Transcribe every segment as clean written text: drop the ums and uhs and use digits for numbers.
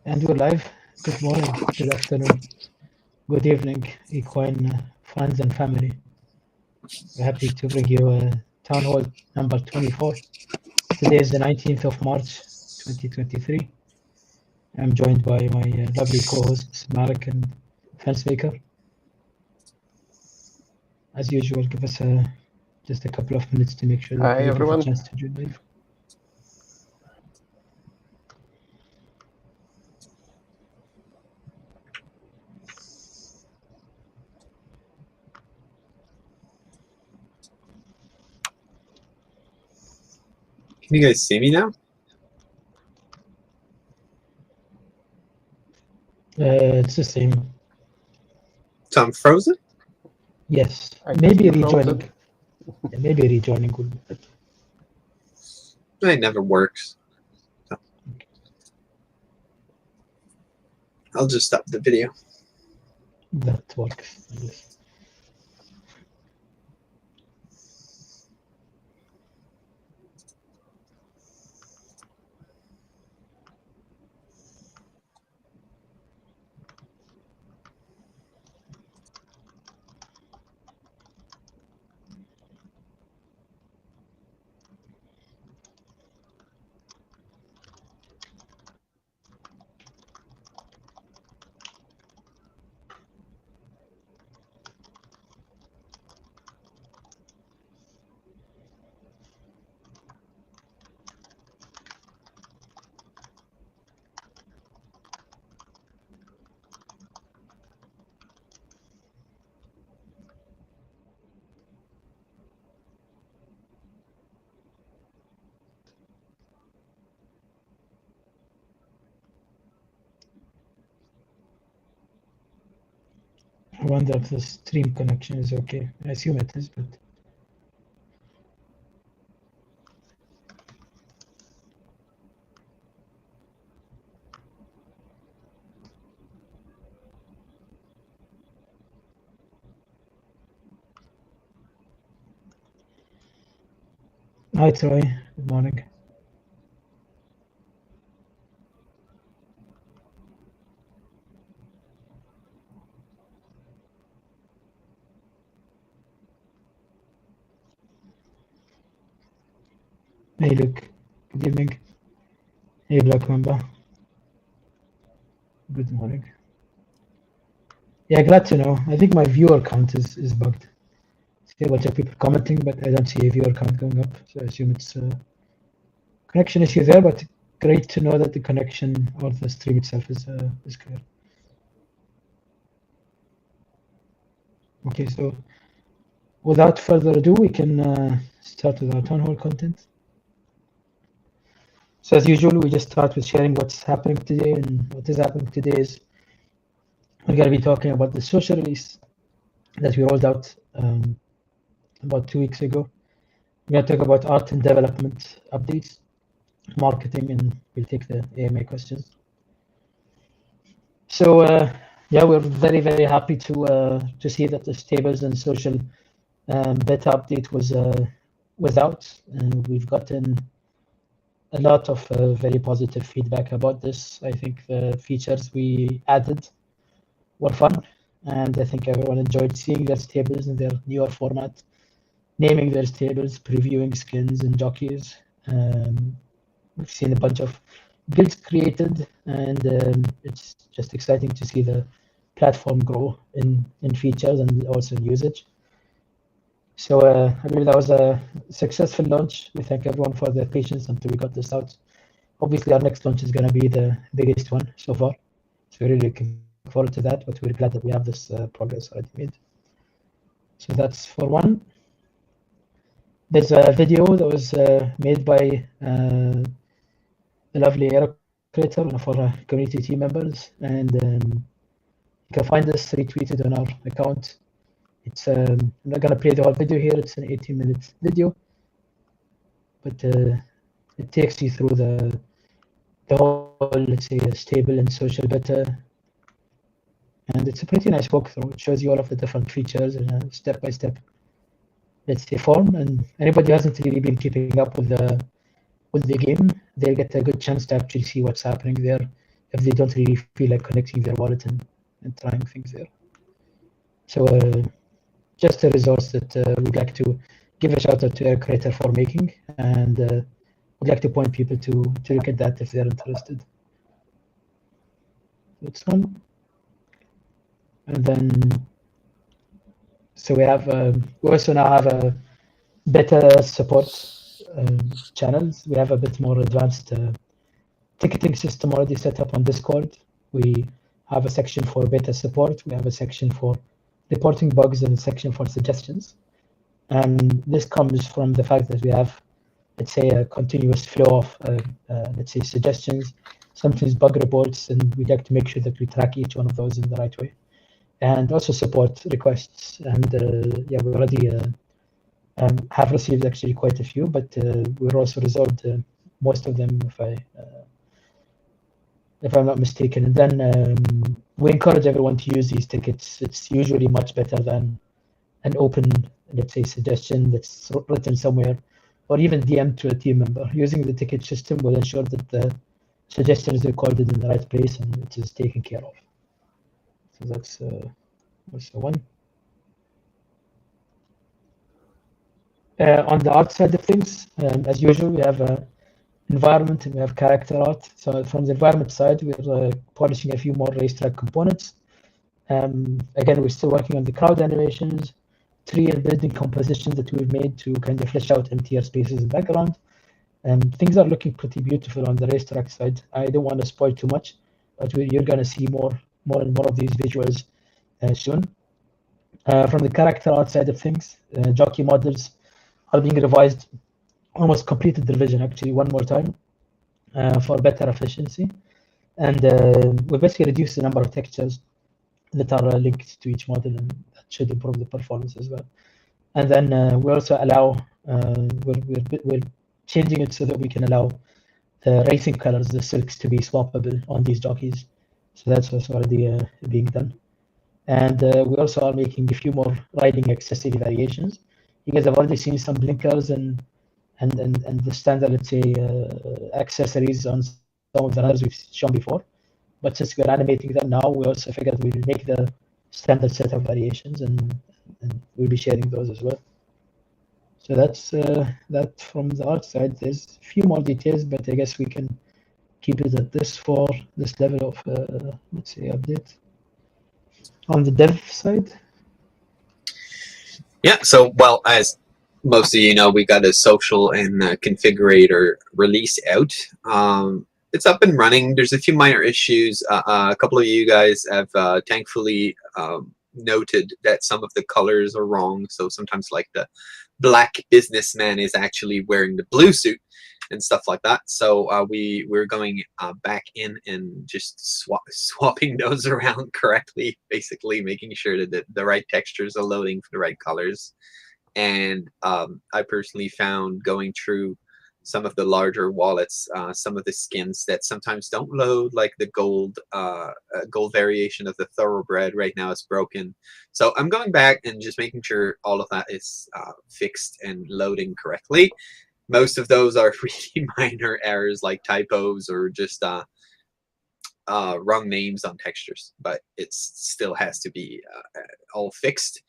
And we're live. Good morning, good afternoon, good evening, equine friends and family. We're happy to bring you Town Hall number 24. Today is the 19th of March, 2023. I'm joined by my lovely co-hosts, Marek and Fensmaker. As usual, give us just a couple of minutes to make sure that Hi, you everyone. get a chance to join live. Can you guys see me now? It's the same. So I'm frozen? Yes, I maybe guess you're frozen. rejoining. Yeah, maybe rejoining would be better. It never works. So. I'll just stop the video. That works, I guess. I wonder if the stream connection is okay. I assume it is, but hi Troy, good morning. Hey Luke, good evening. Hey Black Mamba, good morning. Yeah, glad to know. I think my viewer count is bugged. I see a bunch of people commenting, but I don't see a viewer count going up, so I assume it's a connection issue there, but great to know that the connection or the stream itself is clear. Okay, so without further ado, we can start with our town hall content. So as usual, we just start with sharing what's happening today, and what is happening today is we're going to be talking about the social release that we rolled out about 2 weeks ago. We're going to talk about art and development updates, marketing, and we'll take the AMA questions. So yeah, we're very, very happy to see that the stables and social beta update was out, and we've gotten a lot of very positive feedback about this. I think the features we added were fun, and I think everyone enjoyed seeing their stables in their newer format, naming their stables, previewing skins and jockeys. We've seen a bunch of builds created, and it's just exciting to see the platform grow in features and also in usage. So I believe that was a successful launch. We thank everyone for their patience until we got this out. Obviously, our next launch is going to be the biggest one so far. So we're really looking forward to that, but we're glad that we have this progress already made. So that's for one. There's a video that was made by the lovely Aero Creator, one of our community team members, and you can find this retweeted on our account. It's I'm not gonna play the whole video here. It's an 18-minute video, but it takes you through the whole, let's say, stable and social beta, and it's a pretty nice walkthrough. It shows you all of the different features in a step-by-step, let's say, form. And anybody who hasn't really been keeping up with the game, they'll get a good chance to actually see what's happening there if they don't really feel like connecting their wallet and trying things there. So just a resource that we'd like to give a shout out to our creator for making, and would like to point people to look at that if they're interested. It's on, and then so we have we also now have a better support channels. We have a bit more advanced ticketing system already set up on Discord. We have a section for beta support. We have a section for reporting bugs and a section for suggestions. And this comes from the fact that we have, let's say, a continuous flow of, let's say, suggestions, sometimes bug reports, and we'd like to make sure that we track each one of those in the right way. And also support requests. And yeah, we already have received actually quite a few, but we're also resolved most of them, if I'm not mistaken. And then we encourage everyone to use these tickets. It's usually much better than an open, let's say, suggestion that's written somewhere, or even DM to a team member. Using the ticket system will ensure that the suggestion is recorded in the right place and it is taken care of. So that's also one. On the art side of things, as usual, we have environment and we have character art. So from the environment side, we're polishing a few more racetrack components. Again, we're still working on the crowd animations, tree and building compositions that we've made to kind of flesh out emptier spaces in the background. Things are looking pretty beautiful on the racetrack side. I don't want to spoil too much, but you're going to see more and more of these visuals soon. From the character art side of things, jockey models are being revised, almost completed the revision actually one more time for better efficiency. And we basically reduced the number of textures that are linked to each model, and that should improve the performance as well. And then we also allow, we're changing it so that we can allow the racing colors, the silks, to be swappable on these jockeys. So that's also already being done. And we also are making a few more riding accessory variations. You guys have already seen some blinkers and the standard, let's say, accessories on some of the runners we've shown before. But since we're animating them now, we also figured we'll make the standard set of variations, and we'll be sharing those as well. So that's that from the art side. There's a few more details, but I guess we can keep it at this for this level of, let's say, update. On the dev side? Yeah, so, well, as most of you know, we got a social and configurator release out. It's up and running. There's a few minor issues. A couple of you guys have thankfully noted that some of the colors are wrong. So sometimes, like, the black businessman is actually wearing the blue suit and stuff like that. So we're going back in and just swapping those around correctly, basically making sure that the right textures are loading for the right colors. And I personally found, going through some of the larger wallets, some of the skins that sometimes don't load, like the gold variation of the thoroughbred right now is broken. So I'm going back and just making sure all of that is fixed and loading correctly. Most of those are really minor errors, like typos or just wrong names on textures, but it still has to be all fixed.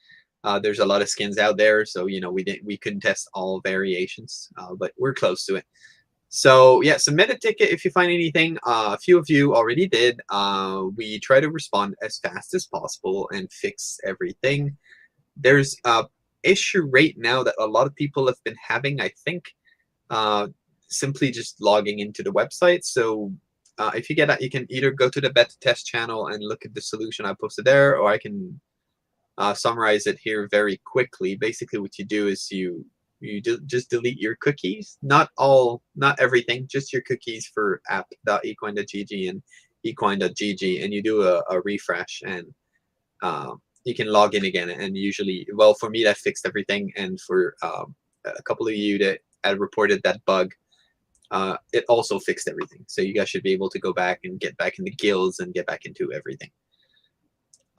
There's a lot of skins out there, so we couldn't test all variations, but we're close to it. So yeah, submit a ticket if you find anything. A few of you already did. We try to respond as fast as possible and fix everything. There's a issue right now that a lot of people have been having, I think, simply just logging into the website. So if you get that, you can either go to the beta test channel and look at the solution I posted there, or I can summarize it here very quickly. Basically, what you do is you just delete your cookies, not everything, just your cookies for app.equine.gg and equine.gg, and you do a refresh, and you can log in again. And usually, well, for me, that fixed everything, and for a couple of you that had reported that bug, it also fixed everything. So you guys should be able to go back and get back into guilds and get back into everything.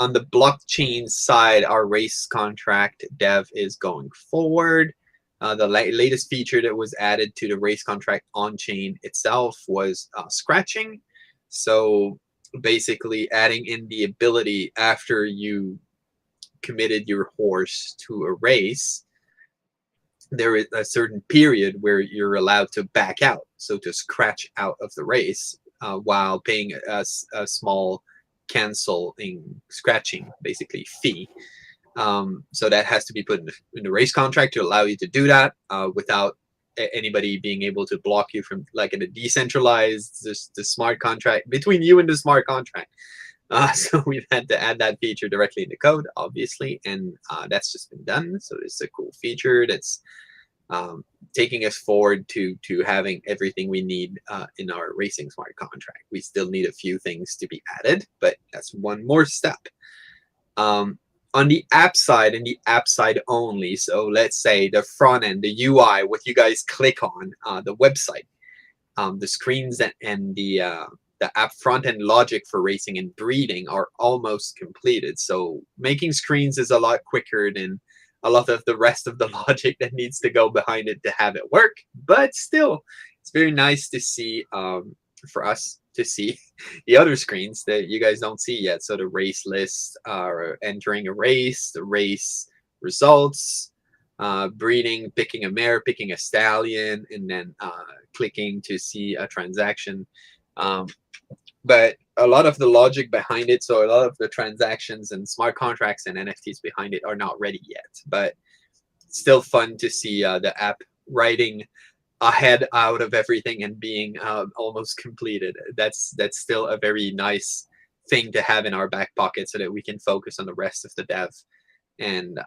On the blockchain side, our race contract dev is going forward. The latest feature that was added to the race contract on chain itself was scratching. So basically adding in the ability after you committed your horse to a race, there is a certain period where you're allowed to back out, so to scratch out of the race while paying a small canceling scratching basically fee. So that has to be put in the race contract to allow you to do that without anybody being able to block you from, like in a decentralized the smart contract between you and the smart contract. So we've had to add that feature directly in the code, obviously, and that's just been done. So it's a cool feature that's taking us forward to having everything we need in our racing smart contract. We still need a few things to be added, but that's one more step. On the app side and the app side only, so let's say the front end, the UI, what you guys click on, the website, the screens and the app front end logic for racing and breeding are almost completed. So making screens is a lot quicker than a lot of the rest of the logic that needs to go behind it to have it work. But still, it's very nice to see, for us to see the other screens that you guys don't see yet. So the race list, entering a race, the race results, breeding, picking a mare, picking a stallion, and then clicking to see a transaction. But a lot of the logic behind it, so a lot of the transactions and smart contracts and NFTs behind it are not ready yet. But it's still fun to see the app writing ahead out of everything and being almost completed. That's still a very nice thing to have in our back pocket so that we can focus on the rest of the dev and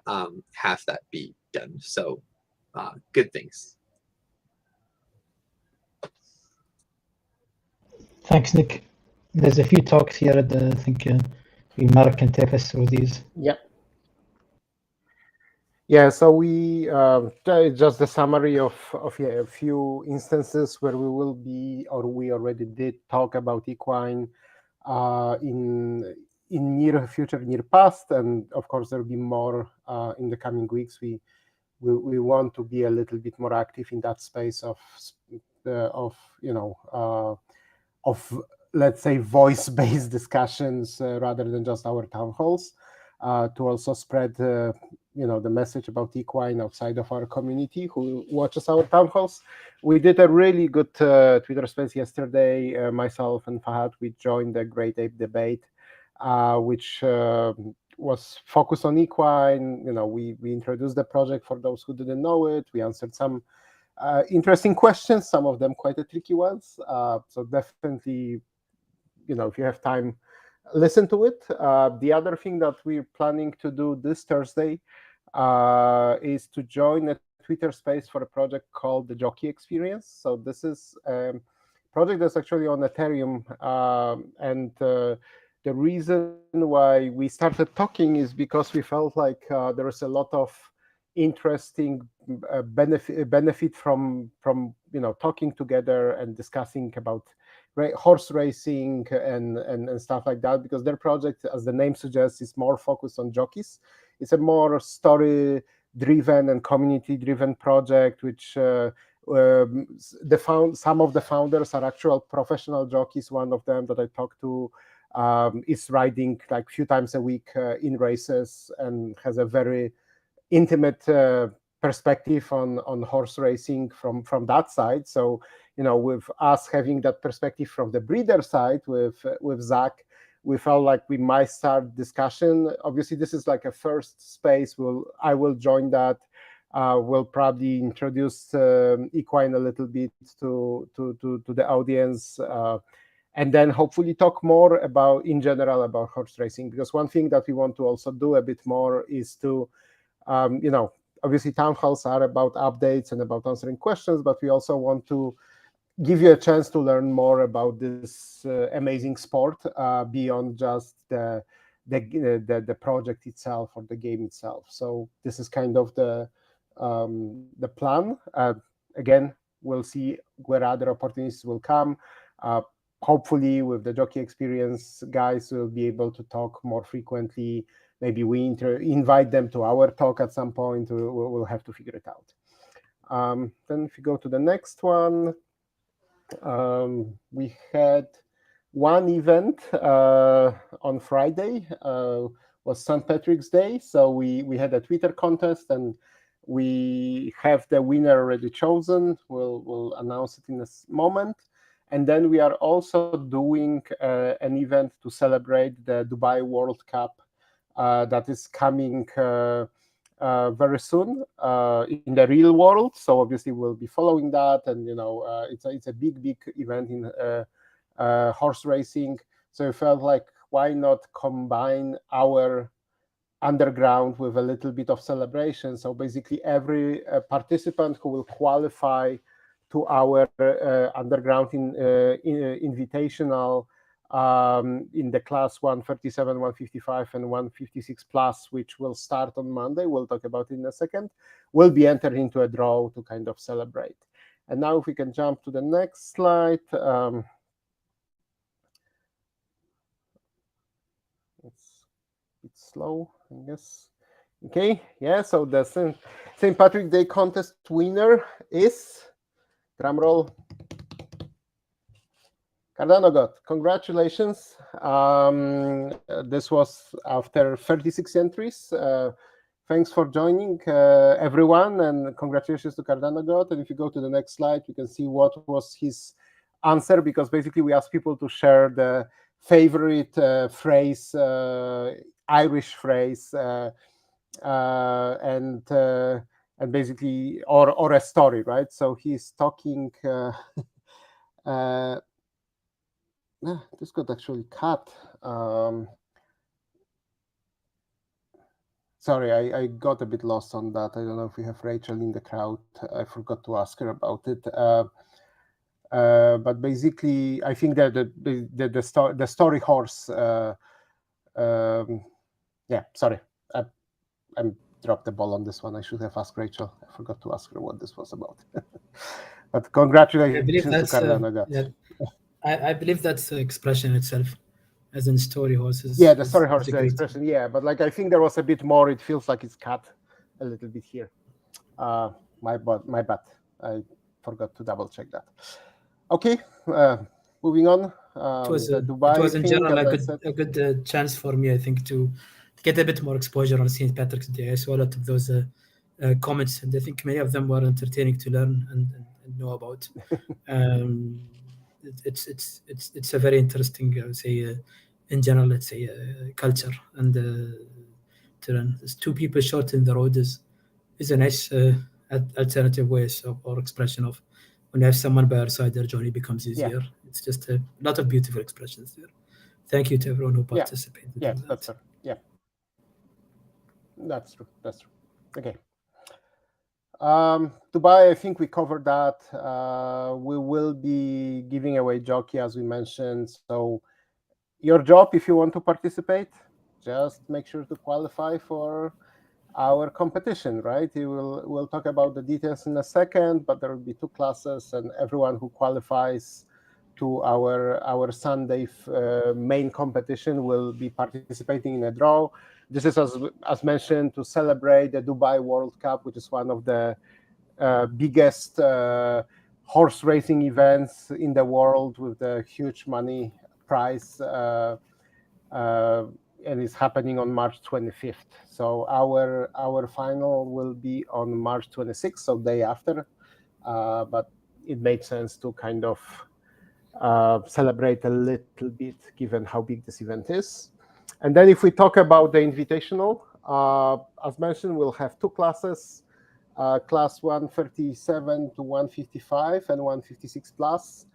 have that be done. So good things. Thanks, Nick. There's a few talks here that I think Mark can take us through these. Yeah, so we just the summary of a few instances where we will be, or we already did talk about equine in near future, near past, and of course there will be more in the coming weeks. We want to be a little bit more active in that space of let's say voice-based discussions rather than just our town halls, to also spread the message about equine outside of our community who watches our town halls. We did a really good Twitter space yesterday. Myself and Fahad, we joined the Great Ape Debate, which was focused on equine. We introduced the project for those who didn't know it. We answered some interesting questions, some of them quite tricky ones. So definitely, if you have time, listen to it. The other thing that we're planning to do this Thursday is to join a Twitter space for a project called the Jockey Experience. So this is a project that's actually on Ethereum, and the reason why we started talking is because we felt like there is a lot of interesting benefit from talking together and discussing about horse racing and stuff like that, because their project, as the name suggests, is more focused on jockeys. It's a more story driven and community driven project, which some of the founders are actual professional jockeys. One of them that I talked to is riding like a few times a week in races and has a very intimate perspective on horse racing from that side. So with us having that perspective from the breeder side with Zach, we felt like we might start discussion. Obviously this is like a first space. I will join that. We'll probably introduce equine a little bit to the audience, and then hopefully talk more in general about horse racing, because one thing that we want to also do a bit more is to obviously town halls are about updates and about answering questions, but we also want to give you a chance to learn more about this amazing sport beyond just the project itself or the game itself. So this is kind of the plan. Again, we'll see where other opportunities will come. Hopefully with the Jockey Experience guys, we'll be able to talk more frequently. Maybe we invite them to our talk at some point. We'll have to figure it out. Then if you go to the next one, we had one event on Friday was St. Patrick's Day, so we had a Twitter contest, and we have the winner already chosen. We'll announce it in a moment. And then we are also doing an event to celebrate the Dubai World Cup that is coming very soon in the real world. So obviously we'll be following that, and it's a big event in horse racing. So we felt like, why not combine our underground with a little bit of celebration? So basically every participant who will qualify to our underground invitational in the class 137, 155, and 156 plus, which will start on Monday, we'll talk about it in a second, will be entered into a draw to kind of celebrate. And now if we can jump to the next slide. It's a bit slow, I guess. Okay, yeah, so the St. Patrick's Day contest winner is, drumroll, Cardano got. Congratulations. This was after 36 entries. Thanks for joining, everyone, and congratulations to Cardano got. And if you go to the next slide, you can see what was his answer, because basically we asked people to share the favorite phrase, Irish phrase, and basically, or a story, right? So he's talking. This got actually cut. Sorry, I got a bit lost on that. I don't know if we have Rachel in the crowd. I forgot to ask her about it. But basically, I think that the story horse. Yeah, sorry, I dropped the ball on this one. I should have asked Rachel. I forgot to ask her what this was about. But congratulations to Cardano. I believe that's the expression itself, as in story horses. Yeah, the story horse expression. Yeah, but like I think there was a bit more. It feels like it's cut a little bit here. My bad. I forgot to double check that. Okay, moving on. It was in general a good chance for me, I think, to get a bit more exposure on St. Patrick's Day. I saw a lot of those comments, and I think many of them were entertaining to learn and know about. It's a very interesting, I would say, in general, let's say, culture, and to learn. There's two people short in the road is a nice alternative ways or expression of when you have someone by your side, their journey becomes easier. Yeah. It's just a lot of beautiful expressions there. Thank you to everyone who participated. Yeah, that's true. Yeah, that's true. Okay. Dubai, I think we covered that. We will be giving away jockey, as we mentioned. So your job, if you want to participate, just make sure to qualify for our competition, right? We'll talk about the details in a second, but there will be two classes, and everyone who qualifies to our Sunday main competition will be participating in a draw. This is, as mentioned, to celebrate the Dubai World Cup, which is one of the biggest horse racing events in the world, with the huge money prize, and it's happening on March 25th. So our final will be on March 26th, so day after. But it made sense to kind of celebrate a little bit, given how big this event is. And then if we talk about the Invitational, as mentioned, we'll have two classes, class 137 to 155 and 156 plus.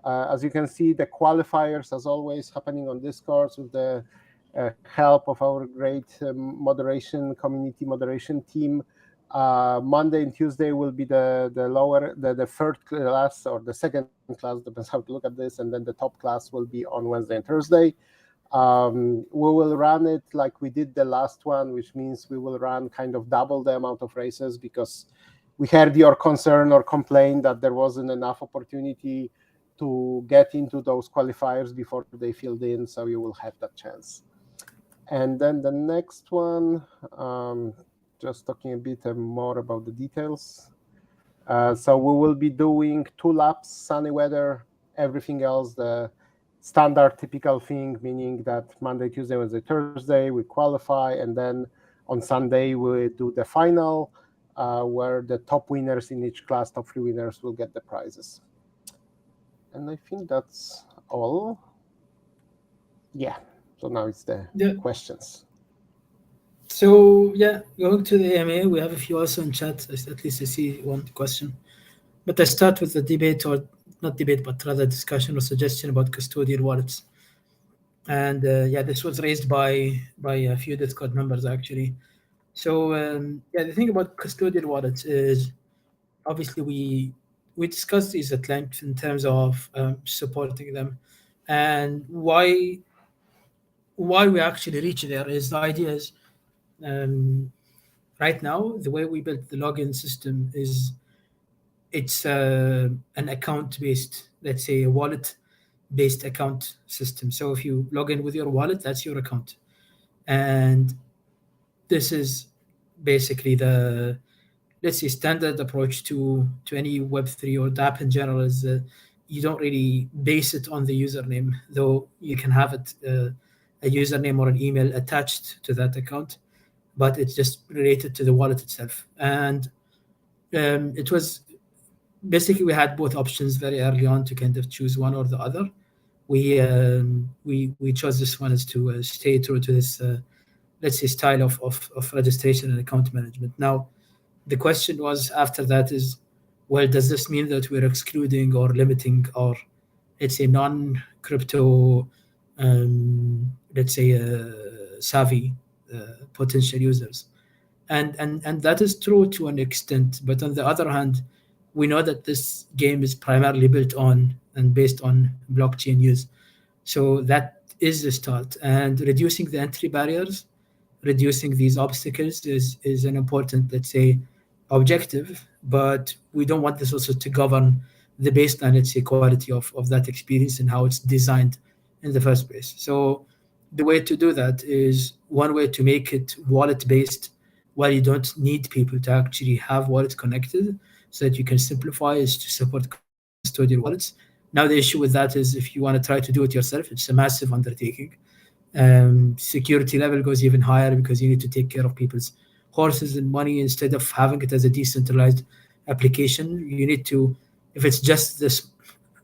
As you can see, the qualifiers, as always, happening on Discord with the help of our great community moderation team. Monday and Tuesday will be the third class, or the second class, depends how to look at this, and then the top class will be on Wednesday and Thursday. We will run it like we did the last one, which means we will run kind of double the amount of races, because we heard your concern or complaint that there wasn't enough opportunity to get into those qualifiers before they filled in, so you will have that chance. And then the next one, just talking a bit more about the details. So we will be doing 2 laps, sunny weather, everything else, the standard typical thing, meaning that Monday, Tuesday, Wednesday, Thursday we qualify, and then on Sunday we do the final, where the top winners in each class, top 3 winners, will get the prizes. And I think that's all. Yeah. So now it's the questions. So yeah, going to the AMA, we have a few also in chat. At least I see one question. But I start with the debate, or not debate, but rather discussion or suggestion about custodial wallets. And yeah, this was raised by a few Discord members actually. So yeah, the thing about custodial wallets is obviously we discussed these at length in terms of supporting them, and why we actually reach there is the idea is right now the way we built the login system is it's an account based, let's say a wallet based account system. So if you log in with your wallet, that's your account, and this is basically the, let's say, standard approach to any Web3 or DApp in general. Is you don't really base it on the username, though you can have it a username or an email attached to that account, but it's just related to the wallet itself. And it was basically, we had both options very early on to kind of choose one or the other. We chose this one as to stay true to this let's say style of registration and account management. Now the question was after that is, well, does this mean that we're excluding or limiting our, let's say, non-crypto let's say savvy potential users? And that is true to an extent, but on the other hand, we know that this game is primarily built on and based on blockchain use. So that is the start. And reducing the entry barriers, reducing these obstacles is an important, let's say, objective. But we don't want this also to govern the baseline, let's say, quality of that experience and how it's designed in the first place. So the way to do that is one way to make it wallet-based, while you don't need people to actually have wallets connected, so that you can simplify, is to support custodial wallets. Now the issue with that is if you want to try to do it yourself, it's a massive undertaking. Security level goes even higher because you need to take care of people's horses and money instead of having it as a decentralized application. You need to, if it's just this,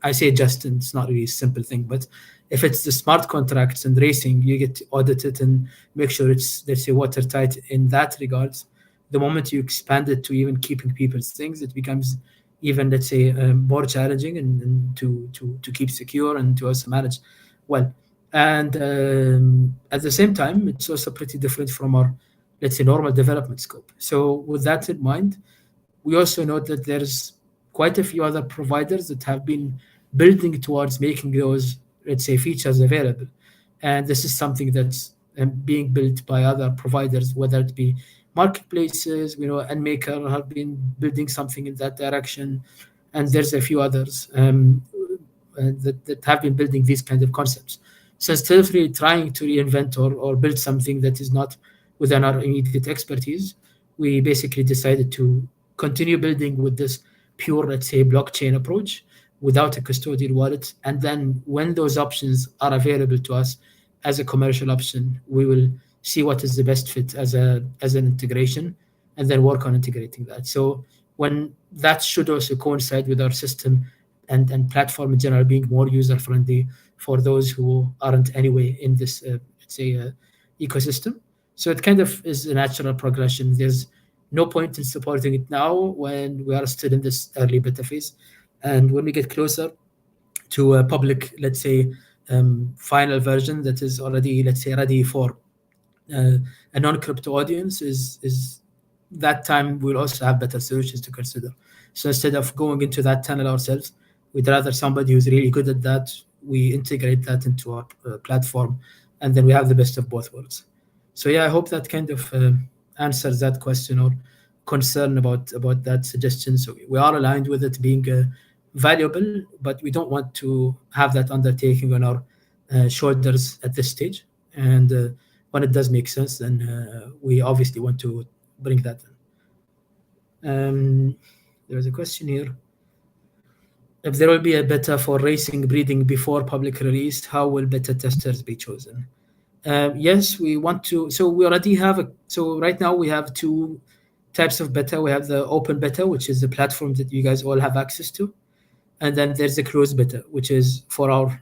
I say just, and it's not really a simple thing, but if it's the smart contracts and racing, you get to audit it and make sure it's, let's say, watertight in that regards. The moment you expand it to even keeping people's things, it becomes even, let's say, more challenging and to keep secure and to also manage well. And at the same time, it's also pretty different from our, let's say, normal development scope. So with that in mind, we also note that there's quite a few other providers that have been building towards making those, let's say, features available. And this is something that's being built by other providers, whether it be marketplaces, and Maker have been building something in that direction. And there's a few others that have been building these kind of concepts. So instead of really trying to reinvent or build something that is not within our immediate expertise, we basically decided to continue building with this pure, let's say, blockchain approach without a custodial wallet. And then when those options are available to us as a commercial option, we will see what is the best fit as an integration and then work on integrating that. So when that should also coincide with our system and platform in general being more user-friendly for those who aren't anyway in this, let's say, ecosystem. So it kind of is a natural progression. There's no point in supporting it now when we are still in this early beta phase. And when we get closer to a public, let's say, final version that is already, let's say, ready for a non-crypto audience, is that time we'll also have better solutions to consider. So instead of going into that tunnel ourselves, we'd rather somebody who's really good at that, we integrate that into our platform, and then we have the best of both worlds. So yeah, I hope that kind of answers that question or concern about that suggestion. So we are aligned with it being valuable, but we don't want to have that undertaking on our shoulders at this stage. And when it does make sense, then we obviously want to bring that in. There's a question here. If there will be a beta for racing breeding before public release, how will beta testers be chosen? Yes, we want to. So we already have so right now we have two types of beta. We have the open beta, which is the platform that you guys all have access to. And then there's the closed beta, which is for our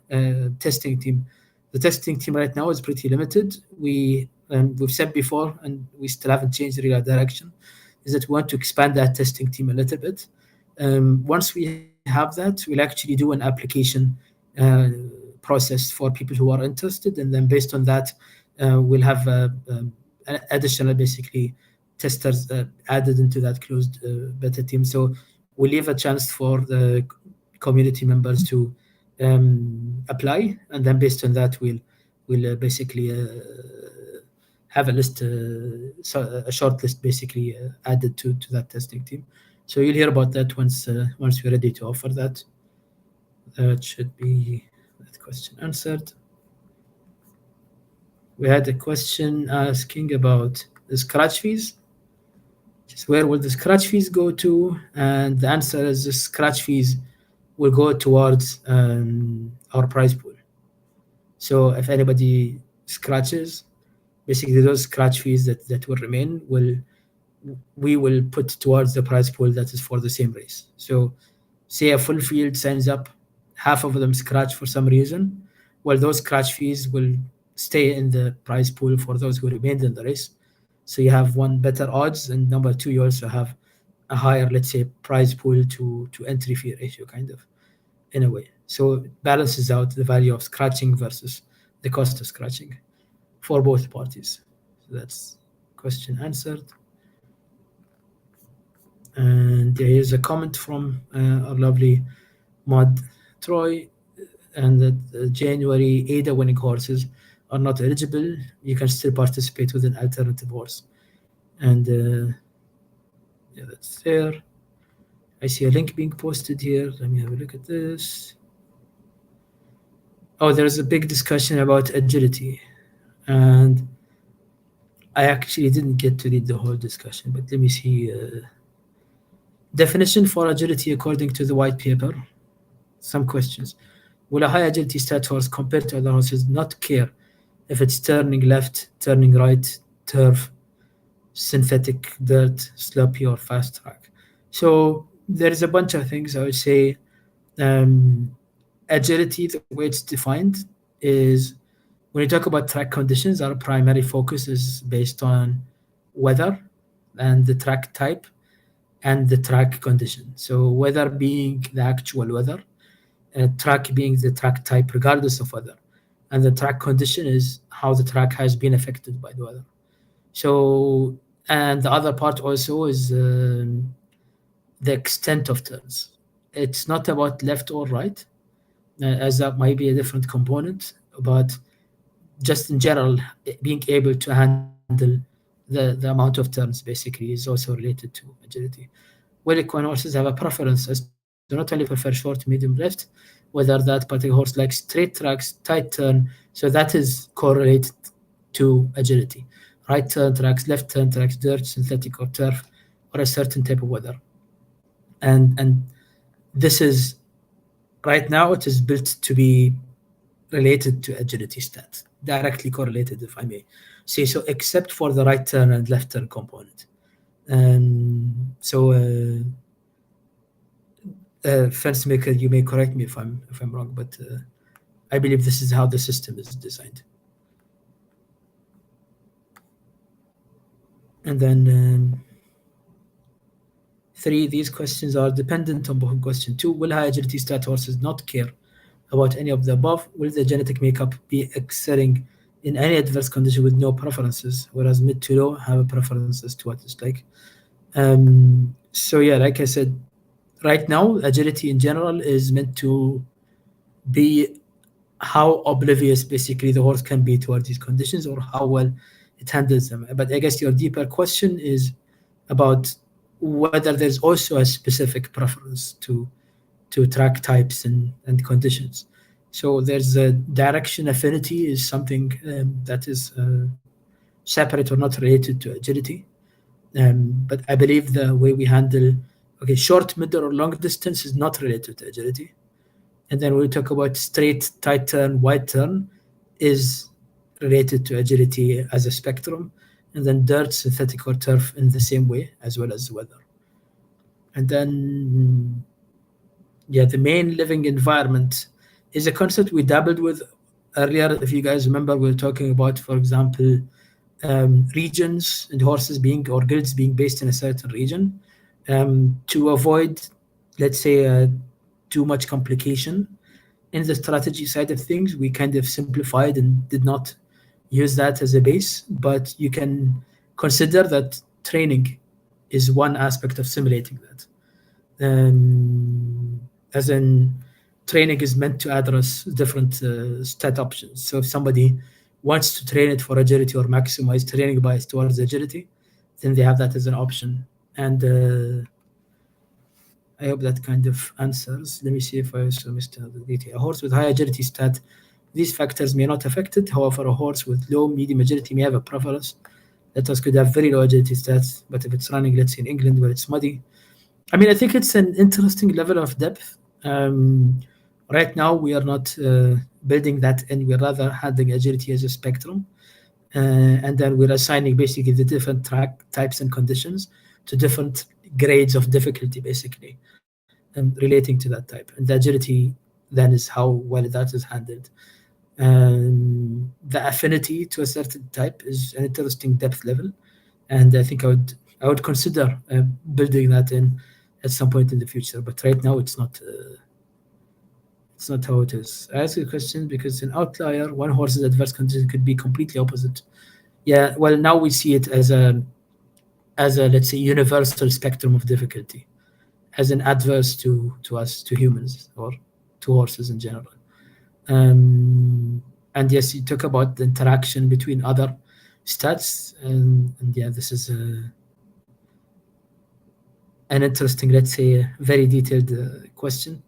testing team. The testing team right now is pretty limited. We've said before, and we still haven't changed the real direction, is that we want to expand that testing team a little bit. Once we have that, we'll actually do an application process for people who are interested, and then based on that, we'll have additional, basically, testers added into that closed beta team. So we'll leave a chance for the community members to apply, and then based on that, we'll basically have a list, a short list, basically added to that testing team. So you'll hear about that once we're ready to offer that. That should be that question answered. We had a question asking about the scratch fees. Just where will the scratch fees go to? And the answer is the scratch fees will go towards our prize pool. So if anybody scratches, basically those scratch fees that will remain we will put towards the prize pool that is for the same race. So say a full field signs up, half of them scratch for some reason, well, those scratch fees will stay in the prize pool for those who remained in the race. So you have one, better odds, and number two, you also have a higher, let's say, prize pool to entry fee ratio, kind of, in a way. So it balances out the value of scratching versus the cost of scratching for both parties. So that's question answered. And there is a comment from our lovely Mod Troy, and that the January ADA winning horses are not eligible. You can still participate with an alternative horse. And yeah, that's there. I see a link being posted here. Let me have a look at this. Oh, there's a big discussion about agility. And I actually didn't get to read the whole discussion, but let me see. Definition for agility according to the white paper. Some questions. Will a high agility stat horse compared to other horses not care if it's turning left, turning right, turf, synthetic, dirt, sloppy, or fast track? So there's a bunch of things. I would say agility, the way it's defined, is when you talk about track conditions, our primary focus is based on weather and the track type and the track condition. So weather being the actual weather, track being the track type regardless of weather, and the track condition is how the track has been affected by the weather. So, and the other part also is the extent of turns. It's not about left or right, as that might be a different component, but just in general, being able to handle the amount of turns basically is also related to agility. Well, equine horses have a preference as to not only prefer short, medium, left, whether that particular horse likes straight tracks, tight turn. So that is correlated to agility. Right turn tracks, left turn tracks, dirt, synthetic, or turf, or a certain type of weather. And this is, right now, it is built to be related to agility stats, directly correlated, if I may say so, except for the right turn and left turn component. So fence maker, you may correct me if I'm wrong, but I believe this is how the system is designed. And then 3, these questions are dependent on question 2. Will high agility stat horses not care about any of the above? Will the genetic makeup be excelling in any adverse condition with no preferences, whereas mid to low have a preference as to what it's like? So yeah, like I said, right now, agility in general is meant to be how oblivious basically the horse can be towards these conditions, or how well it handles them. But I guess your deeper question is about whether there's also a specific preference to track types and conditions. So there's a direction affinity is something that is separate or not related to agility. But I believe the way we handle Okay, short, middle, or long distance is not related to agility. And then we talk about straight, tight turn, wide turn is related to agility as a spectrum. And then dirt, synthetic, or turf in the same way, as well as weather. And then, yeah, the main living environment is a concept we dabbled with earlier. If you guys remember, we were talking about, for example, regions and horses being, or grids being based in a certain region, to avoid, let's say, too much complication in the strategy side of things. We kind of simplified and did not use that as a base, but you can consider that training is one aspect of simulating that. As in, training is meant to address different stat options. So if somebody wants to train it for agility or maximize training bias towards agility, then they have that as an option. And I hope that kind of answers. Let me see if I also missed the detail. A horse with high agility stat, these factors may not affect it. However, a horse with low, medium agility may have a preference. That horse could have very low agility stats, but if it's running, let's say in England where it's muddy, I mean, I think it's an interesting level of depth. Right now, we are not building that in. We're rather handling agility as a spectrum. And then we're assigning basically the different track types and conditions to different grades of difficulty, basically, and relating to that type. And the agility then is how well that is handled. The affinity to a certain type is an interesting depth level. And I think I would consider building that in at some point in the future. But right now, it's not how it is. I ask you a question because an outlier, one horse's adverse condition could be completely opposite. Yeah, well, now we see it as a let's say universal spectrum of difficulty, as an adverse to us, to humans, or to horses in general. And yes, you talk about the interaction between other stats, and yeah, this is an interesting, let's say, very detailed question.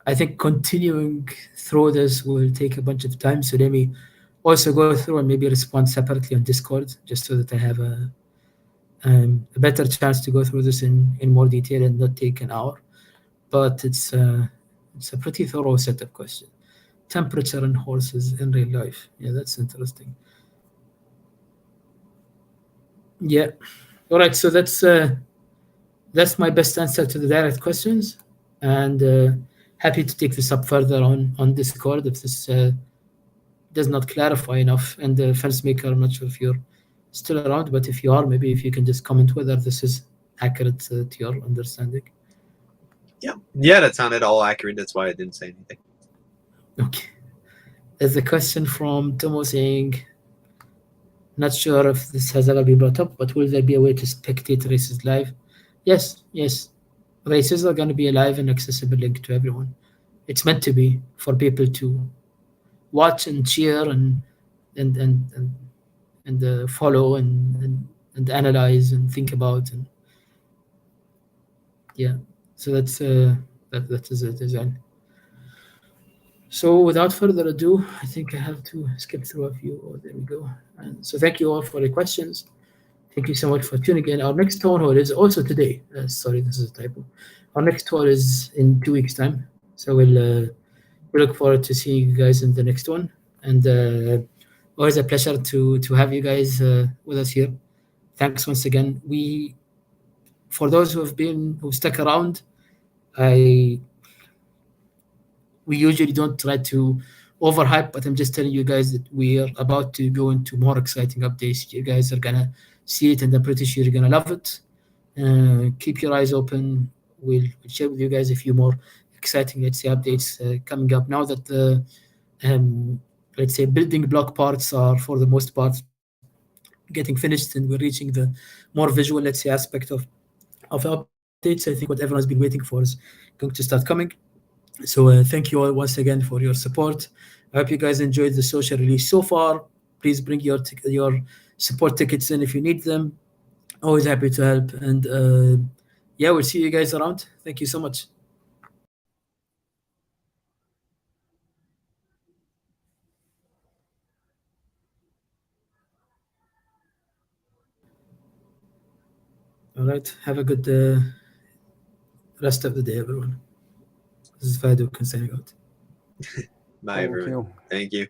I think continuing through this will take a bunch of time, so let me also go through and maybe respond separately on Discord, just so that I have a better chance to go through this in more detail and not take an hour. But it's a pretty thorough set of questions. Temperature in horses in real life. Yeah, that's interesting. Yeah. All right. So that's my best answer to the direct questions, and happy to take this up further on Discord if this does not clarify enough. And the fence maker, I'm not sure if you're still around, but if you are, maybe if you can just comment whether this is accurate to your understanding. Yeah, that sounded all accurate. That's why I didn't say anything. Okay. There's a question from Tomo saying, not sure if this has ever been brought up, but will there be a way to spectate races live? Yes. Races are going to be a live and accessible link to everyone. It's meant to be for people to watch and cheer and follow and analyze and think about, and yeah. So that's that is a design. So without further ado, I think I have to skip through a few. Oh, there we go. And so thank you all for the questions. Thank you so much for tuning in. Our next town hall is also today. Sorry, this is a typo. Our next tour is in 2 weeks' time. So we look forward to seeing you guys in the next one. And always a pleasure to have you guys with us here. Thanks once again. For those who stuck around, we usually don't try to overhype, but I'm just telling you guys that we are about to go into more exciting updates. You guys are gonna see it, and I'm pretty sure you're gonna love it. Keep your eyes open. We'll share with you guys a few more exciting, let's say, updates coming up now that the let's say building block parts are for the most part getting finished, and we're reaching the more visual, let's say, aspect of updates. I think what everyone's been waiting for is going to start coming. So thank you all once again for your support. I hope you guys enjoyed the social release so far. Please bring your support tickets in if you need them. Always happy to help. And yeah, we'll see you guys around. Thank you so much. All right. Have a good rest of the day, everyone. This is Faduk signing out. Bye, Thank everyone. you. Thank you.